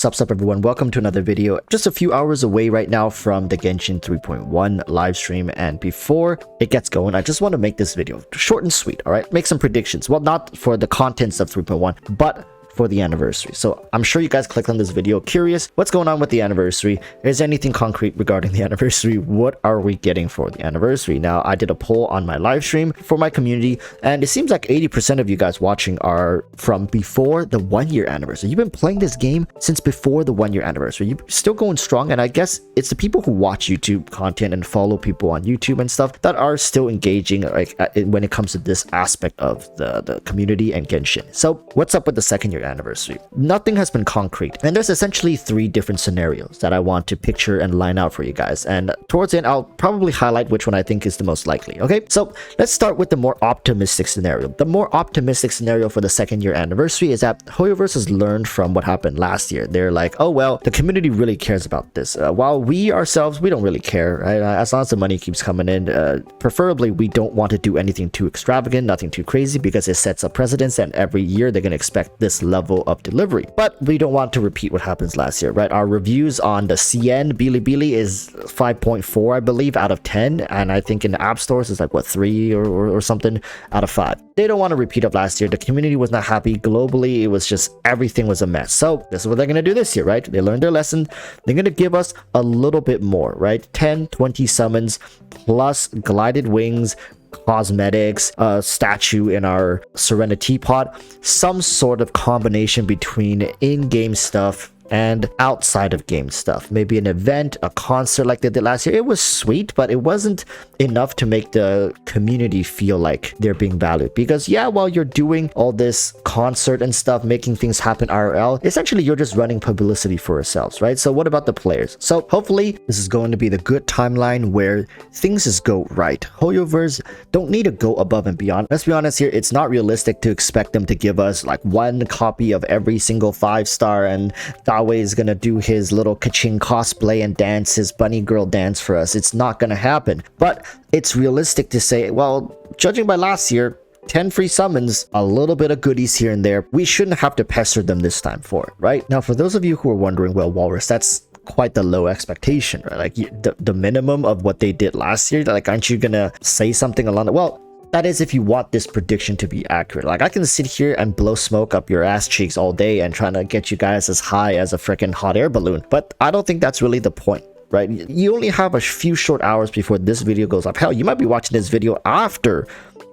Sup everyone, welcome to another video. Just a few hours away right now from the Genshin 3.1 live stream, and before it gets going, I just want to make this video short and sweet, alright? Make some predictions. Well, not for the contents of 3.1, but for the anniversary. So I'm sure you guys clicked on this video curious what's going on with the anniversary. Is there anything concrete regarding the anniversary? What are we getting for the anniversary? Now, I did a poll on my live stream for my community, and it seems like 80% of you guys watching are from before the 1-year anniversary. You've been playing this game since before the 1-year anniversary. You're still going strong, and I guess it's the people who watch YouTube content and follow people on YouTube and stuff that are still engaging when it comes to this aspect of the community and Genshin. So what's up with the 2nd year anniversary? Nothing has been concrete, and there's essentially 3 different scenarios that I want to picture and line out for you guys, and towards the end I'll probably highlight which one I think is the most likely. Okay, so let's start with the more optimistic scenario. The more optimistic scenario for the 2nd year anniversary is that EroticWalruss has learned from what happened last year. They're like, oh well, the community really cares about this, while we ourselves, we don't really care, right? As long as the money keeps coming in, preferably we don't want to do anything too extravagant, nothing too crazy, because it sets a precedence and every year they're going to expect this level of delivery. But we don't want to repeat what happens last year, right? Our reviews on the CN Bilibili is 5.4, I believe, out of 10, and I think in the app stores it's like what, 3 or something out of 5. They don't want to repeat of last year. The community was not happy globally. It was just, everything was a mess. So this is what they're going to do this year, right? They learned their lesson. They're going to give us a little bit more, right? 10 20 summons plus glided wings, cosmetics, a statue in our Serenity Pot, some sort of combination between in-game stuff and outside of game stuff. Maybe an event, a concert like they did last year. It was sweet, but it wasn't enough to make the community feel like they're being valued. Because yeah, while you're doing all this concert and stuff, making things happen IRL, essentially you're just running publicity for yourselves, right? So what about the players? So hopefully this is going to be the good timeline where things just go right. EroticWalruss don't need to go above and beyond. Let's be honest here, it's not realistic to expect them to give us like 1 copy of every single 5-star and is gonna do his little Kaching cosplay and dance his bunny girl dance for us. It's not gonna happen. But it's realistic to say, well, judging by last year, 10 free summons, a little bit of goodies here and there, we shouldn't have to pester them this time for it, right? Now, for those of you who are wondering, well, Walrus, that's quite the low expectation, right? Like the minimum of what they did last year, like, aren't you gonna say something along the, well, that is if you want this prediction to be accurate. Like, I can sit here and blow smoke up your ass cheeks all day and trying to get you guys as high as a freaking hot air balloon, but I don't think that's really the point, right? You only have a few short hours before this video goes up. Hell, you might be watching this video after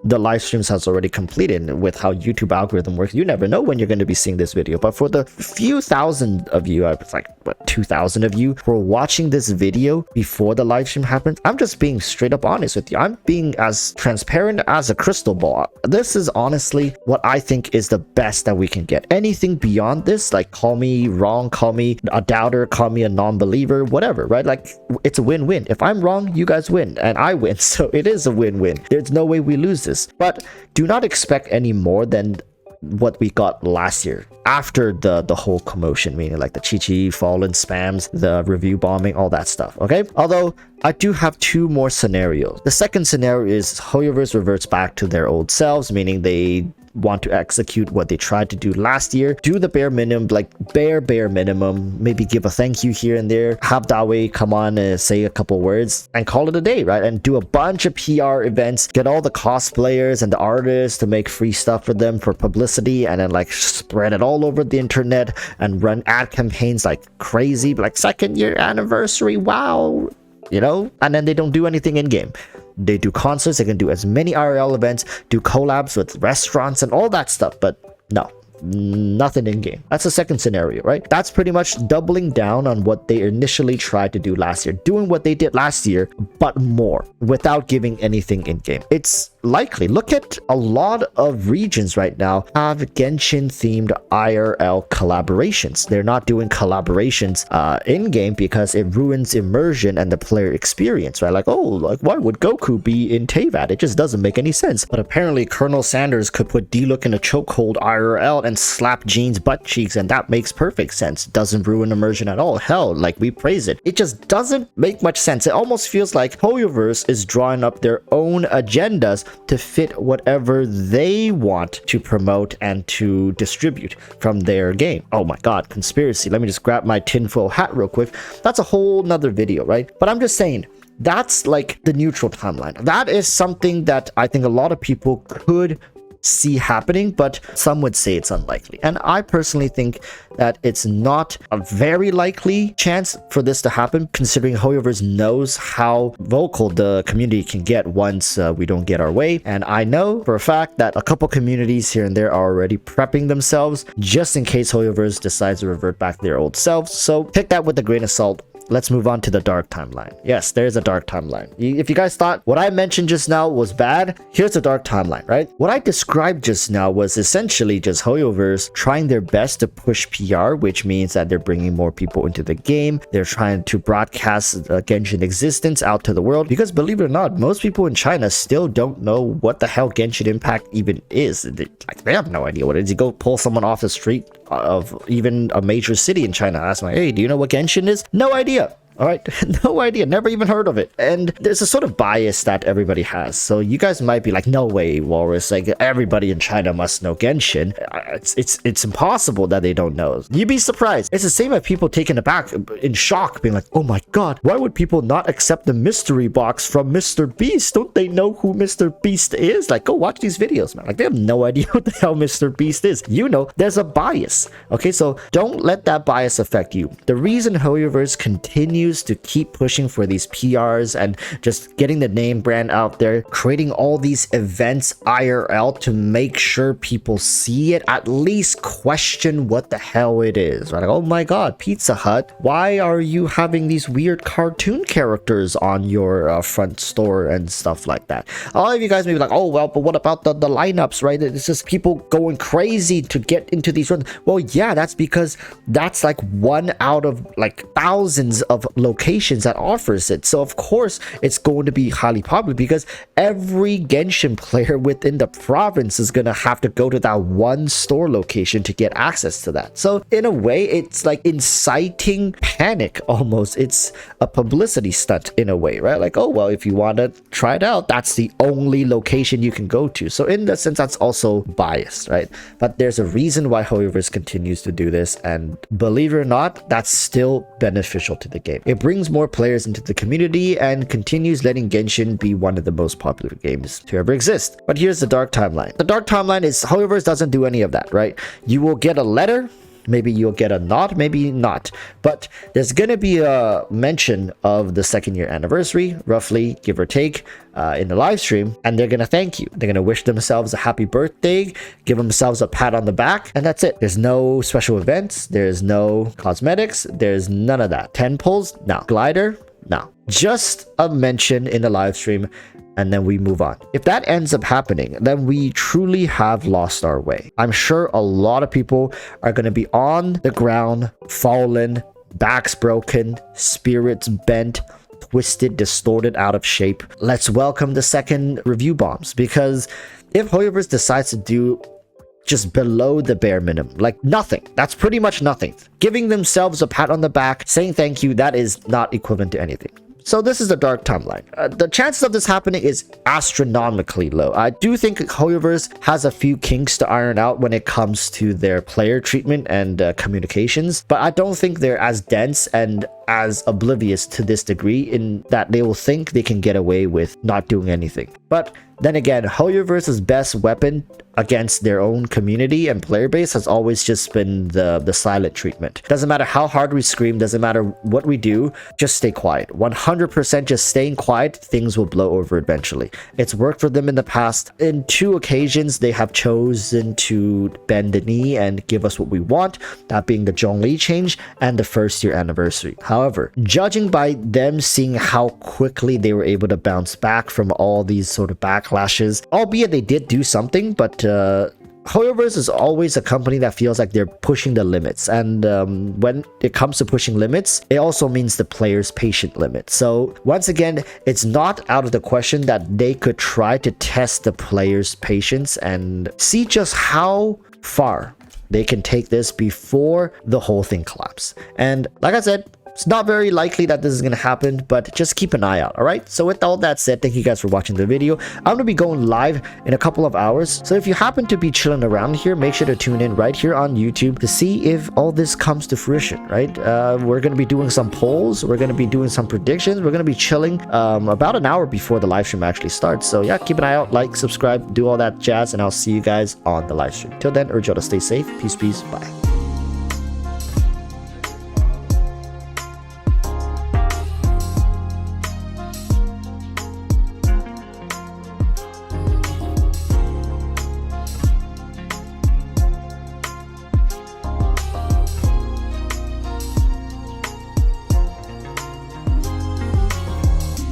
the live streams has already completed. With how YouTube algorithm works, you never know when you're going to be seeing this video. But for the few thousand of you, it's like what, 2,000 of you who are watching this video before the live stream happens, I'm just being straight up honest with you. I'm being as transparent as a crystal ball. This is honestly what I think is the best that we can get. Anything beyond this, like, call me wrong, call me a doubter, call me a non-believer, whatever, right? Like, it's a win-win. If I'm wrong, you guys win and I win, so it is a win-win. There's no way we lose this. But do not expect any more than what we got last year after the whole commotion, meaning like the Chi fallen spams, the review bombing, all that stuff. Okay, although I do have 2 more scenarios. The second scenario is EroticWalruss reverts back to their old selves, meaning they want to execute what they tried to do last year, do the bare minimum, like bare minimum, maybe give a thank you here and there, have Dawei come on and say a couple words and call it a day, right? And do a bunch of PR events, get all the cosplayers and the artists to make free stuff for them for publicity, and then like spread it all over the internet and run ad campaigns like crazy, like 2nd year anniversary, wow, you know? And then they don't do anything in game. They do concerts, they can do as many IRL events, do collabs with restaurants and all that stuff, but no, nothing in game. That's the second scenario, right? That's pretty much doubling down on what they initially tried to do last year, doing what they did last year, but more, without giving anything in game. It's likely, look at a lot of regions right now have Genshin themed IRL collaborations. They're not doing collaborations in game because it ruins immersion and the player experience, right? Like, oh, like, why would Goku be in Teyvat? It just doesn't make any sense. But apparently Colonel Sanders could put D-Look in a chokehold IRL and slap Jean's butt cheeks, and that makes perfect sense. Doesn't ruin immersion at all. Hell, like, we praise it. It just doesn't make much sense. It almost feels like HoYoverse is drawing up their own agendas to fit whatever they want to promote and to distribute from their game. Oh my god, conspiracy. Let me just grab my tinfoil hat real quick. That's a whole nother video, right? But I'm just saying, that's like the neutral timeline. That is something that I think a lot of people could see happening, but some would say it's unlikely. And I personally think that it's not a very likely chance for this to happen, considering HoYoverse knows how vocal the community can get once we don't get our way. And I know for a fact that a couple communities here and there are already prepping themselves just in case HoYoverse decides to revert back to their old selves. So take that with a grain of salt. Let's move on to the dark timeline. Yes, there's a dark timeline. If you guys thought what I mentioned just now was bad, here's the dark timeline, right? What I described just now was essentially just HoYoverse trying their best to push PR, which means that they're bringing more people into the game. They're trying to broadcast Genshin existence out to the world, because believe it or not, most people in China still don't know what the hell Genshin Impact even is. They have no idea what it is. You go pull someone off the street of even a major city in China, ask them, hey, do you know what Genshin is? No idea. All right, no idea, never even heard of it. And there's a sort of bias that everybody has. So you guys might be like, no way, Walrus, like everybody in China must know Genshin. It's impossible that they don't know. You'd be surprised. It's the same as people taken aback, in shock, being like, oh my god, why would people not accept the mystery box from Mr. Beast? Don't they know who Mr. Beast is? Like, go watch these videos, man. Like, they have no idea what the hell Mr. Beast is. You know, there's a bias. Okay, so don't let that bias affect you. The reason HoYoverse continues to keep pushing for these PRs and just getting the name brand out there, creating all these events IRL to make sure people see it, at least question what the hell it is. Right? Like, oh my god, Pizza Hut, why are you having these weird cartoon characters on your front store and stuff like that? All of you guys may be like, oh well, but what about the lineups, right? It's just people going crazy to get into these runs. Well, yeah, that's because that's like one out of like thousands of locations that offers it. So of course it's going to be highly popular, because every Genshin player within the province is going to have to go to that one store location to get access to that. So in a way, it's like inciting panic almost. It's a publicity stunt in a way, right? Like, oh well, if you want to try it out, that's the only location you can go to. So in that sense, that's also biased, right? But there's a reason why HoYoverse continues to do this, and believe it or not, that's still beneficial to the game. It brings more players into the community and continues letting Genshin be one of the most popular games to ever exist. But here's the dark timeline. The dark timeline is HoYoverse doesn't do any of that, right? You will get a letter, maybe you'll get a nod, maybe not, but there's gonna be a mention of the 2nd year anniversary, roughly, give or take, in the live stream, and they're gonna thank you. They're gonna wish themselves a happy birthday, give themselves a pat on the back, and that's it. There's no special events, there's no cosmetics, there's none of that. 10 pulls? No. Glider? No. Just a mention in the live stream, and then we move on. If that ends up happening, then we truly have lost our way. I'm sure a lot of people are going to be on the ground, fallen, backs broken, spirits bent, twisted, distorted, out of shape. Let's welcome the second review bombs, because if HoYoverse decides to do just below the bare minimum, like nothing, that's pretty much nothing, giving themselves a pat on the back, saying thank you, that is not equivalent to anything. So this is the dark timeline. The chances of this happening is astronomically low. I do think HoYoverse has a few kinks to iron out when it comes to their player treatment and communications, but I don't think they're as dense and as oblivious to this degree in that they will think they can get away with not doing anything. But then again, HoYoverse's best weapon against their own community and player base has always just been the silent treatment. Doesn't matter how hard we scream, doesn't matter what we do, just stay quiet. 100% just staying quiet, things will blow over eventually. It's worked for them in the past. In 2 occasions, they have chosen to bend the knee and give us what we want, that being the Zhongli change and the 1st year anniversary. However, judging by them seeing how quickly they were able to bounce back from all these sort of backlashes, albeit they did do something, but HoYoverse is always a company that feels like they're pushing the limits, and when it comes to pushing limits, it also means the player's patient limit. So once again, it's not out of the question that they could try to test the player's patience and see just how far they can take this before the whole thing collapses. And like I said, it's not very likely that this is going to happen, but just keep an eye out. All right. So with all that said, thank you guys for watching the video. I'm going to be going live in a couple of hours. So if you happen to be chilling around here, make sure to tune in right here on YouTube to see if all this comes to fruition, right? We're going to be doing some polls. We're going to be doing some predictions. We're going to be chilling about an hour before the live stream actually starts. So yeah, keep an eye out, like, subscribe, do all that jazz, and I'll see you guys on the live stream. Till then, urge y'all to stay safe. Peace, bye.